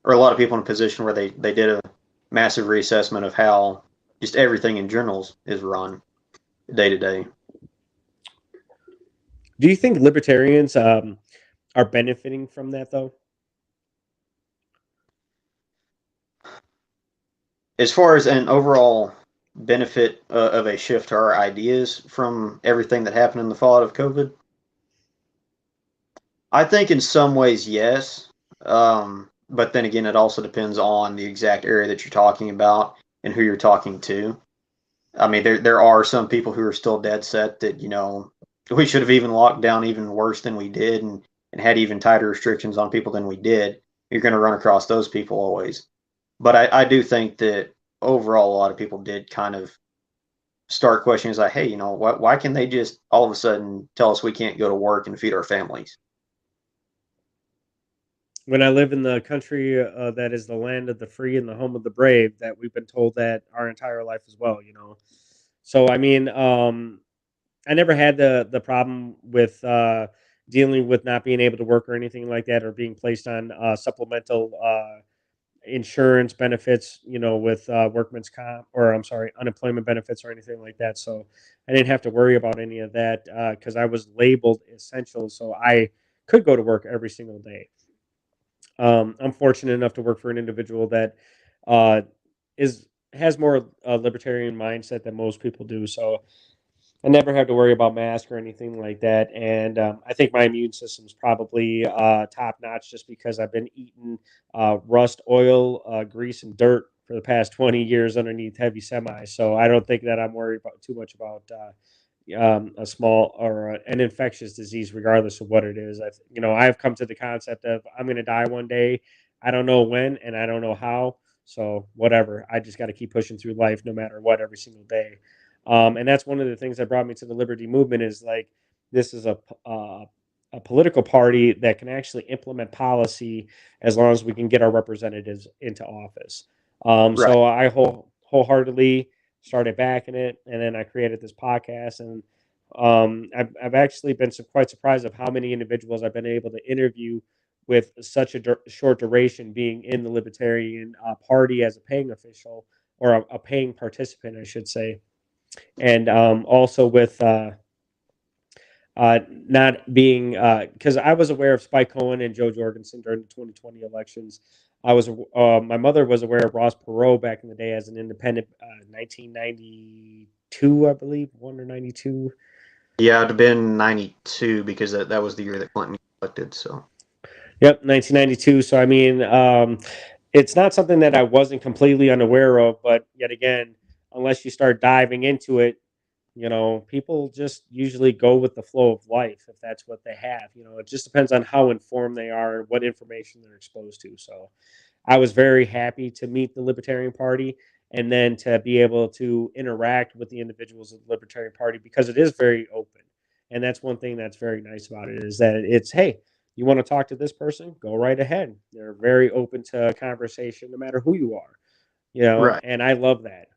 B: or a lot of people in a position where they did a massive reassessment of how just everything in general is run day to day.
A: Do you think libertarians are benefiting from that though?
B: As far as an overall benefit of a shift to our ideas from everything that happened in the fallout of COVID, I think in some ways yes, but then again, it also depends on the exact area that you're talking about and who you're talking to. I mean, there are some people who are still dead set that we should have even locked down even worse than we did and had even tighter restrictions on people than we did. You're going to run across those people always. But I do think that overall, a lot of people did kind of start questions like, hey, why can they just all of a sudden tell us we can't go to work and feed our families?
A: When I live in the country that is the land of the free and the home of the brave, that we've been told that our entire life as well. So I mean, I never had the problem with dealing with not being able to work or anything like that, or being placed on supplemental insurance benefits, with workman's comp, or I'm sorry, unemployment benefits or anything like that. So I didn't have to worry about any of that because I was labeled essential, so I could go to work every single day. I'm fortunate enough to work for an individual that uh, is has more libertarian mindset than most people do. So I never have to worry about mask or anything like that. And I think my immune system is probably top notch just because I've been eating rust, oil, grease, and dirt for the past 20 years underneath heavy semis. So I don't think that I'm worried about too much about a small or an infectious disease, regardless of what it is. I've come to the concept of I'm going to die one day. I don't know when and I don't know how. So whatever. I just got to keep pushing through life no matter what every single day. And that's one of the things that brought me to the liberty movement is like this is a political party that can actually implement policy as long as we can get our representatives into office.
B: Right.
A: So I wholeheartedly started backing it, and then I created this podcast, and I've actually been quite surprised of how many individuals I've been able to interview with such a short duration being in the Libertarian Party as a paying official or a paying participant, I should say, and also with not being because I was aware of Spike Cohen and Joe Jorgensen during the 2020 elections. My mother was aware of Ross Perot back in the day as an independent, 1992, I believe, one or 92.
B: Yeah, it'd have been 92 because that was the year that Clinton got elected. So,
A: Yep, 1992. So I mean, it's not something that I wasn't completely unaware of, but yet again, unless you start diving into it, people just usually go with the flow of life if that's what they have. It just depends on how informed they are and what information they're exposed to. So I was very happy to meet the Libertarian Party and then to be able to interact with the individuals of the Libertarian Party because it is very open. And that's one thing that's very nice about it is that it's, hey, you want to talk to this person? Go right ahead. They're very open to conversation no matter who you are,
B: right.
A: and I love that.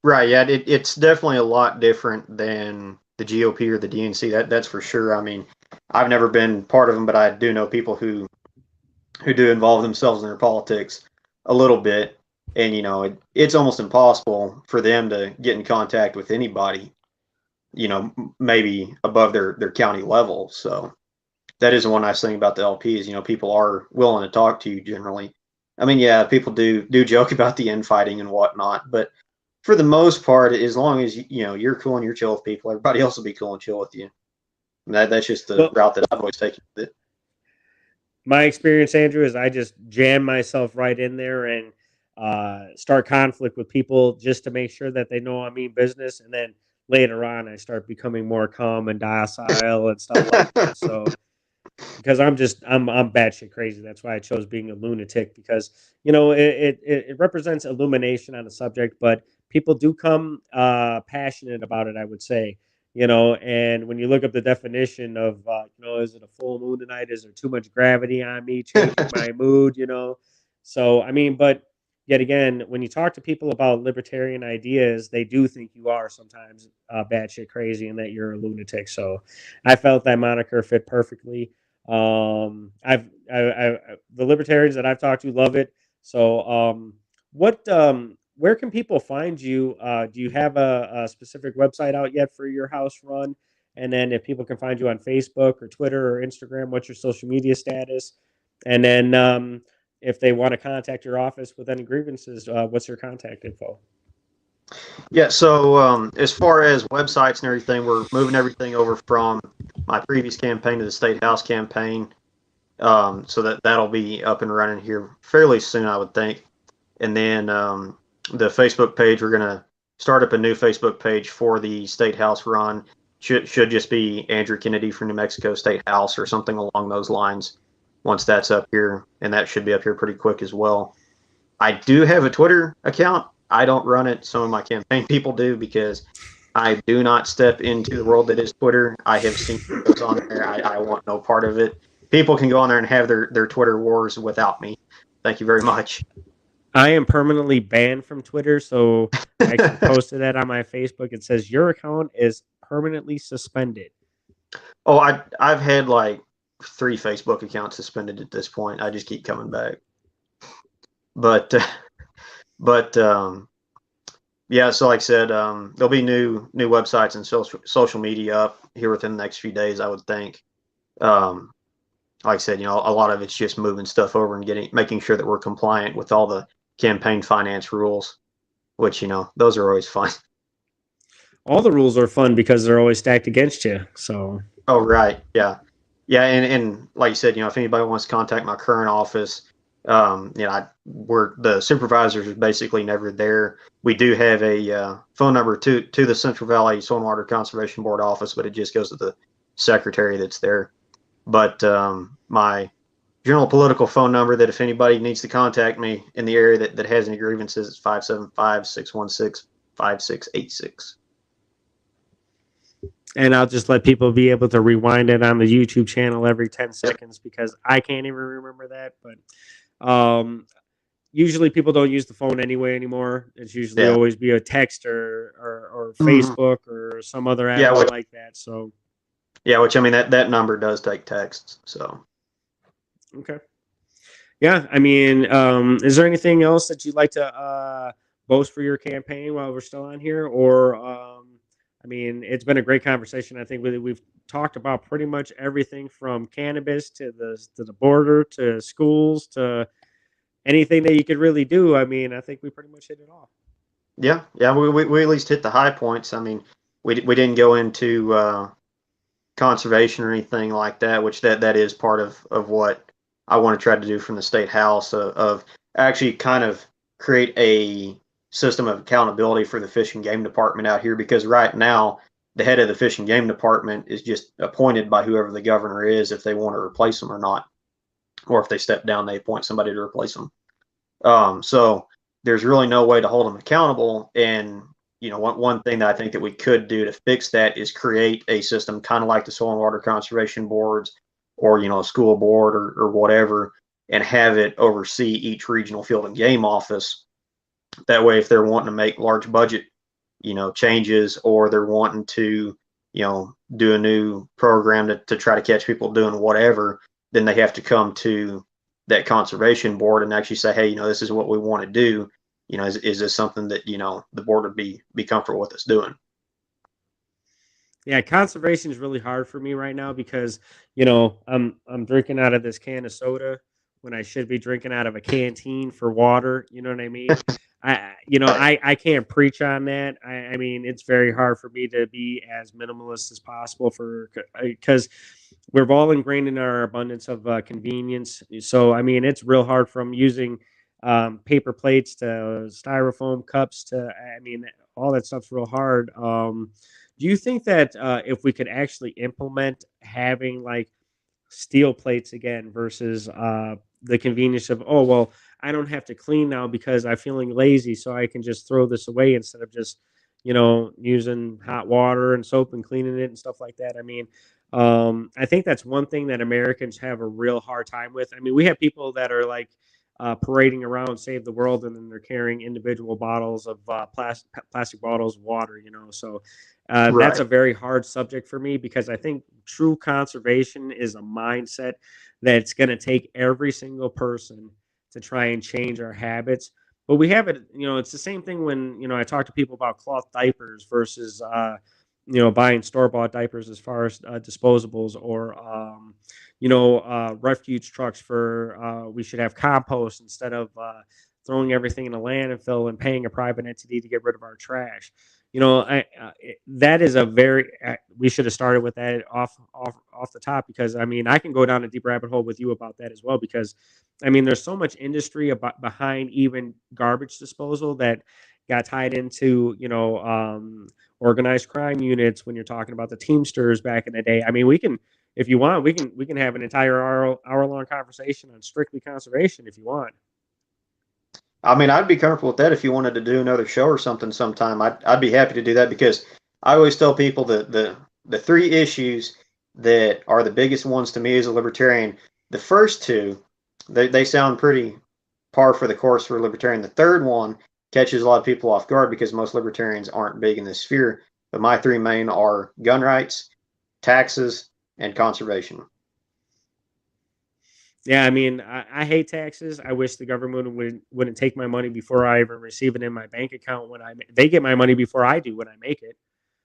B: Right. Yeah, it's definitely a lot different than the GOP or the DNC. That's for sure. I mean, I've never been part of them, but I do know people who do involve themselves in their politics. a little bit, and it's almost impossible for them to get in contact with anybody, maybe above their county level. So that is one nice thing about the LPs. People are willing to talk to you generally. I mean, yeah, people do joke about the infighting and whatnot, but for the most part, as long as you're cool and you're chill with people, everybody else will be cool and chill with you. And that's just the
A: Well,
B: route that I've always taken with it.
A: my experience, Andrew, is I just jam myself right in there and start conflict with people just to make sure that they know I mean business, and then later on I start becoming more calm and docile and stuff like that. So because I'm batshit crazy. That's why I chose being a lunatic, because it represents illumination on the subject, but people do come passionate about it, I would say. And when you look up the definition of is it a full moon tonight? Is there too much gravity on me, changing my mood? So I mean, but yet again, when you talk to people about libertarian ideas, they do think you are sometimes batshit crazy and that you're a lunatic. So I felt that moniker fit perfectly. The libertarians that I've talked to love it. So, where can people find you? Do you have a specific website out yet for your house run? And then if people can find you on Facebook or Twitter or Instagram, what's your social media status? And then, if they want to contact your office with any grievances, what's your contact info?
B: Yeah, so as far as websites and everything, we're moving everything over from my previous campaign to the State House campaign. So that'll be up and running here fairly soon, I would think. And then the Facebook page, we're going to start up a new Facebook page for the State House run. Should just be Andrew Kennedy for New Mexico State House or something along those lines once that's up here. And that should be up here pretty quick as well. I do have a Twitter account. I don't run it. Some of my campaign people do, because I do not step into the world that is Twitter. I have seen those on there. I want no part of it. People can go on there and have their Twitter wars without me. Thank you very much.
A: I am permanently banned from Twitter, so I actually posted that on my Facebook. It says your account is permanently suspended.
B: Oh, I've had like 3 Facebook accounts suspended at this point. I just keep coming back. But yeah, so like I said, there'll be new websites and social media up here within the next few days, I would think. Like I said, a lot of it's just moving stuff over and making sure that we're compliant with all the campaign finance rules, which those are always fun.
A: All the rules are fun because they're always stacked against you. So.
B: Oh, right, yeah, and like you said, if anybody wants to contact my current office, we're the supervisors are basically never there. We do have a phone number to the Central Valley Soil and Water Conservation Board office, but it just goes to the secretary that's there. But my general political phone number, that if anybody needs to contact me in the area that has any grievances, it's 575-616-5686.
A: And I'll just let people be able to rewind it on the YouTube channel every 10 seconds, because I can't even remember that. But usually people don't use the phone anyway anymore. It's usually always be a text or Facebook or some other app like that. So
B: yeah, which I mean that number does take texts. So
A: okay, yeah. I mean, is there anything else that you'd like to boast for your campaign while we're still on here, or I mean, it's been a great conversation. I think we've talked about pretty much everything from cannabis to the border to schools to anything that you could really do. I mean, I think we pretty much hit it all.
B: Yeah, we at least hit the high points. I mean, we didn't go into conservation or anything like that, which that is part of what I want to try to do from the State House, of actually kind of create a system of accountability for the Fish and Game Department out here, because right now the head of the Fish and Game Department is just appointed by whoever the governor is, if they want to replace them or not, or if they step down, they appoint somebody to replace them. So there's really no way to hold them accountable. And one thing that I think that we could do to fix that is create a system kind of like the Soil and Water Conservation Boards, or a school board or whatever, and have it oversee each regional field and game office. That way, if they're wanting to make large budget, changes, or they're wanting to, do a new program to try to catch people doing whatever, then they have to come to that conservation board and actually say, hey, this is what we want to do. Is this something that, the board would be comfortable with us doing?
A: Yeah, conservation is really hard for me right now because I'm drinking out of this can of soda when I should be drinking out of a canteen for water. You know what I mean?
B: Right.
A: I can't preach on that. I mean, it's very hard for me to be as minimalist as possible because we're all ingrained in our abundance of convenience. So I mean, it's real hard from using paper plates to styrofoam cups to I mean, all that stuff's real hard. Do you think that if we could actually implement having like steel plates again versus the convenience of, oh, well, I don't have to clean now because I'm feeling lazy, so I can just throw this away instead of just, using hot water and soap and cleaning it and stuff like that? I mean, I think that's one thing that Americans have a real hard time with. I mean, we have people that are like, parading around save the world and then they're carrying individual bottles of plastic bottles of water, so that's
B: Right.
A: a very hard subject for me because I think true conservation is a mindset that's going to take every single person to try and change our habits. But we have it, it's the same thing when, I talk to people about cloth diapers versus, buying store bought diapers as far as disposables or, refuge trucks for, we should have compost instead of throwing everything in a landfill and paying a private entity to get rid of our trash. That is a very we should have started with that off the top because I mean I can go down a deep rabbit hole with you about that as well because I mean there's so much industry behind even garbage disposal that got tied into organized crime units when you're talking about the Teamsters back in the day. I mean we can if you want we can have an entire hour long conversation on strictly conservation if you want.
B: I mean, I'd be comfortable with that if you wanted to do another show or something sometime. I'd be happy to do that because I always tell people that the three issues that are the biggest ones to me as a libertarian, the first two, they sound pretty par for the course for a libertarian. The third one catches a lot of people off guard because most libertarians aren't big in this sphere. But my three main are gun rights, taxes, and conservation.
A: Yeah, I mean, I hate taxes. I wish the government wouldn't take my money before I even receive it in my bank account. They get my money before I do when I make it,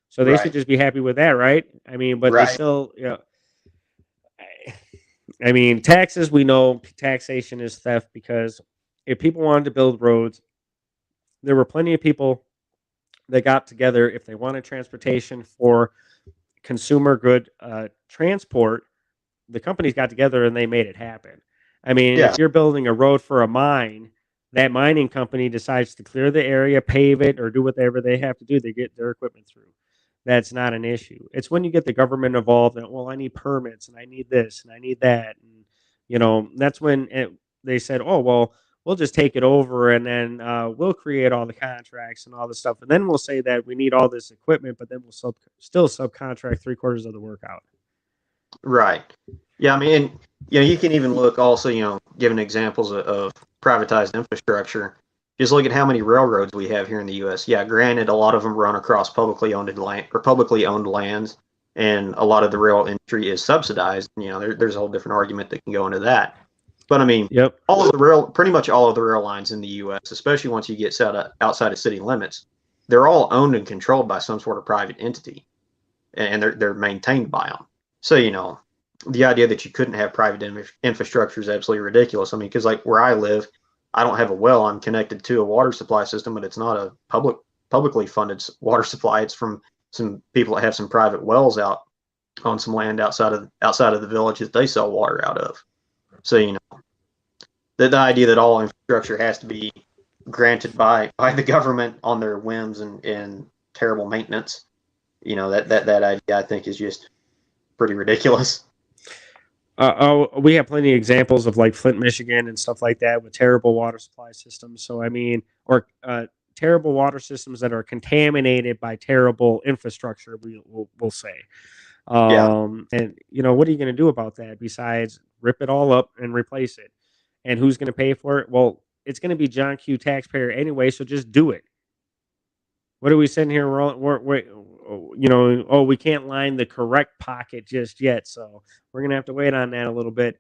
A: so they should
B: Right.
A: just be happy with that, right? I mean, but they
B: Right.
A: still, I mean, taxes. We know taxation is theft because if people wanted to build roads, there were plenty of people that got together if they wanted transportation for consumer good transport. The companies got together and they made it happen. I mean,
B: Yeah.
A: if you're building a road for a mine, that mining company decides to clear the area, pave it, or do whatever they have to do. They get their equipment through. That's not an issue. It's when you get the government involved and, well, I need permits and I need this and I need that. And, that's when they said, oh, well, we'll just take it over and then we'll create all the contracts and all this stuff. And then we'll say that we need all this equipment, but then we'll still subcontract 3/4 of the work out.
B: Right. Yeah, I mean, you can even look also, giving examples of privatized infrastructure. Just look at how many railroads we have here in the U.S. Yeah, granted, a lot of them run across publicly owned lands, and a lot of the rail industry is subsidized. There's a whole different argument that can go into that. But I mean,
A: Yep.
B: pretty much all of the rail lines in the U.S., especially once you get outside of city limits, they're all owned and controlled by some sort of private entity, and they're maintained by them. So, the idea that you couldn't have private infrastructure is absolutely ridiculous. I mean, because like where I live, I don't have a well. I'm connected to a water supply system, but it's not a publicly funded water supply. It's from some people that have some private wells out on some land outside of the village that they sell water out of. So, the idea that all infrastructure has to be granted by the government on their whims and terrible maintenance, that idea I think is just pretty ridiculous.
A: We have plenty of examples of like Flint, Michigan, and stuff like that with terrible water supply systems. So I mean, or terrible water systems that are contaminated by terrible infrastructure. We'll say,
B: Yeah.
A: and what are you going to do about that besides rip it all up and replace it? And who's going to pay for it? Well, it's going to be John Q. taxpayer anyway. So just do it. What are we sitting here? Oh, we can't line the correct pocket just yet, so we're gonna have to wait on that a little bit.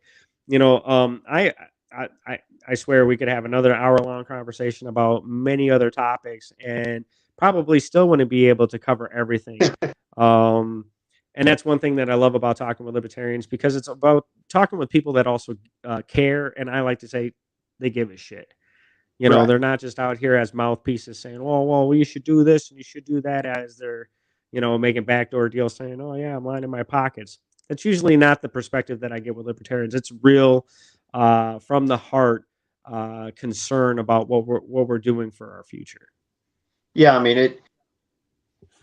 A: I I swear we could have another hour-long conversation about many other topics and probably still wouldn't be able to cover everything. Um, and that's one thing that I love about talking with libertarians, because it's about talking with people that also care. And I like to say they give a shit. You know,
B: Right.
A: they're not just out here as mouthpieces saying, "Oh, well, you should do this and you should do that," as they're, making backdoor deals saying, "Oh yeah, I'm lining my pockets." That's usually not the perspective that I get with libertarians. It's real, from the heart, concern about what we're doing for our future.
B: Yeah, I mean it.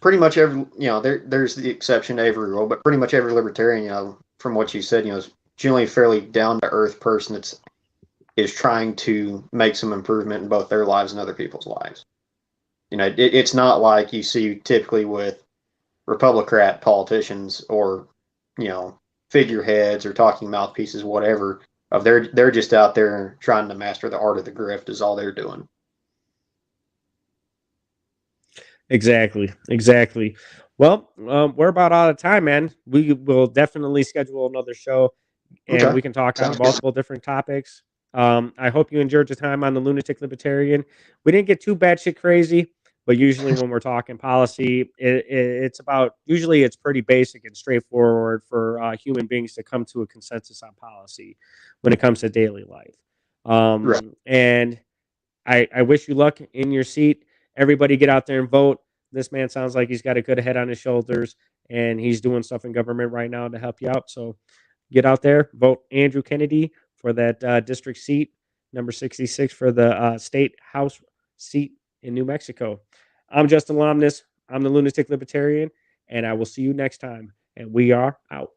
B: Pretty much every, there's the exception to every rule, but pretty much every libertarian, from what you said, is generally a fairly down to earth person that's is trying to make some improvement in both their lives and other people's lives. It's not like you see typically with Republican politicians or, you know, figureheads or talking mouthpieces, whatever. Of they're just out there trying to master the art of the grift is all they're doing.
A: Exactly. Exactly. Well, we're about out of time, man. We will definitely schedule another show and
B: Okay,
A: we can talk on
B: sounds good.
A: multiple different topics. I hope you enjoyed your time on the Lunatic Libertarian. We didn't get too batshit crazy, but usually when we're talking policy, it's about, usually it's pretty basic and straightforward for human beings to come to a consensus on policy when it comes to daily life.
B: Right.
A: And I wish you luck in your seat. Everybody get out there and vote. This man sounds like he's got a good head on his shoulders and he's doing stuff in government right now to help you out. So get out there, vote Andrew Kennedy for that district seat, number 66 for the state house seat in New Mexico. I'm Justin Lomness. I'm the Lunatic Libertarian, and I will see you next time. And we are out.